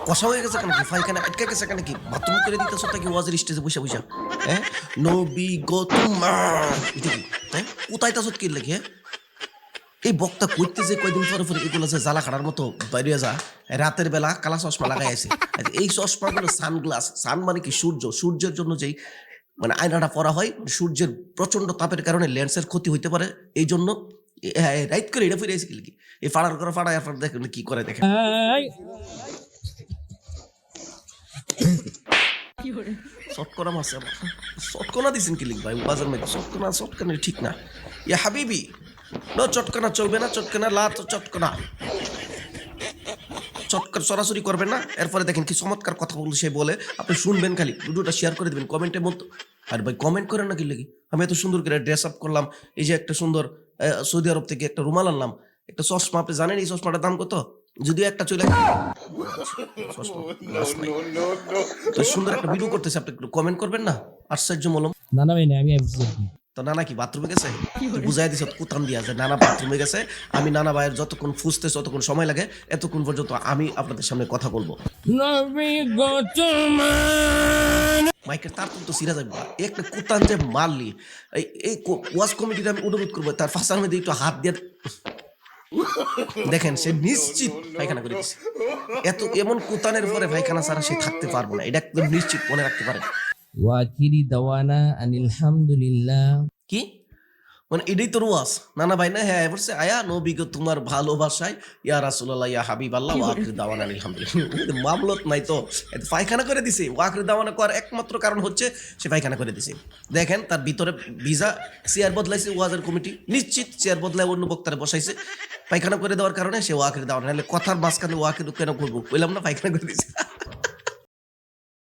কষা হয়ে গেছে কেন কি পায়খানা আটকে গেছে কেন কি বাথরুম করে দিতেছ তাকে ওয়াজের স্টেজে বসে বসে হ্যাঁ নবী গো তোমার এটা কি হ্যাঁ কোথায় তাছত কি লেগে এই বক্তা করতে যে কয়দিন পরে পরে এগুলো যে জ্বালা খাড়ার মতো বাইরে যা রাতের বেলা কালা চশমা লাগাই আছে এই চশমাগুলো সানগ্লাস সান মানে কি সূর্য সূর্যের জন্য যেই মানে আয়নাটা পরা হয় সূর্যের প্রচন্ড তাপের কারণে লেন্সের ক্ষতি হইতে পারে এই জন্য রাইট করে এটা ফিরে এসে কি এই ফাড়ার করে ফাড়ায় আপনার দেখেন কি করে দেখেন শটকনা মাসে শটকনা দিছেন কি লিখ ভাই বাজার মধ্যে শটকনা ঠিক না ইয়া হাবিবি নো চটকনা চলবে না চটকনা লা তো চটকনা চটকর সরাসরি করবেন না এরপরে দেখেন কি চমৎকার কথা বলছে সে বলে আপনি শুনবেন খালি ভিডিওটা শেয়ার করে দেবেন কমেন্টের মধ্যে আর ভাই কমেন্ট করেন না কি লাগি আমি এত সুন্দর করে ড্রেস আপ করলাম এই যে একটা সুন্দর সৌদি আরব থেকে একটা রুমাল আনলাম একটা চশমা আপনি জানেন এই চশমাটার দাম কত যদিও একটা চলে তো সুন্দর একটা ভিডিও করতেছে আপনি একটু কমেন্ট করবেন না আশ্চর্যমূলক না ভাই না আমি তো নানা কি বাথরুমে গেছে বুঝাই দিছ কুতান দিয়া যে নানা বাথরুমে গেছে আমি নানা ভাইয়ের যতক্ষণ ফুসতে যতক্ষণ সময় লাগে এতক্ষণ পর্যন্ত আমি আপনাদের সামনে কথা বলবো মাইকের তার তো সিরা যাবে একটা কুতান যে মারলি এই ওয়াজ কমিটির আমি অনুরোধ করবো তার ফাঁসার মধ্যে একটু হাত দিয়ে দেখেন সে নিশ্চিত পায়খানা করে দিচ্ছে এত এমন কুতানের পরে পায়খানা ছাড়া সে থাকতে পারবো না এটা একদম নিশ্চিত মনে রাখতে পারেন ওয়াকিরি দাওয়ানা আলহামদুলিল্লাহ কি মানে এটাই তো রোয়াজ নানা ভাই না হ্যাঁ বলছে আয়া নবী গো তোমার ভালোবাসায় ইয়া রাসূলুল্লাহ ইয়া হাবিবাল্লাহ ওয়াকির দাওয়ানা আলহামদুলিল্লাহ মামলত নাই তো পায়খানা করে দিছে ওয়াকির দাওয়ানা করার একমাত্র কারণ হচ্ছে সে পায়খানা করে দিছে দেখেন তার ভিতরে ভিসা চেয়ার বদলাইছে ওয়াজের কমিটি নিশ্চিত চেয়ার বদলায় অন্য বক্তারে বসাইছে পায়খানা করে দেওয়ার কারণে সে ওয়াকির দাওয়ানা নাহলে কথার মাঝখানে ওয়াকির কেন করবো বললাম না পায়খানা করে দিছে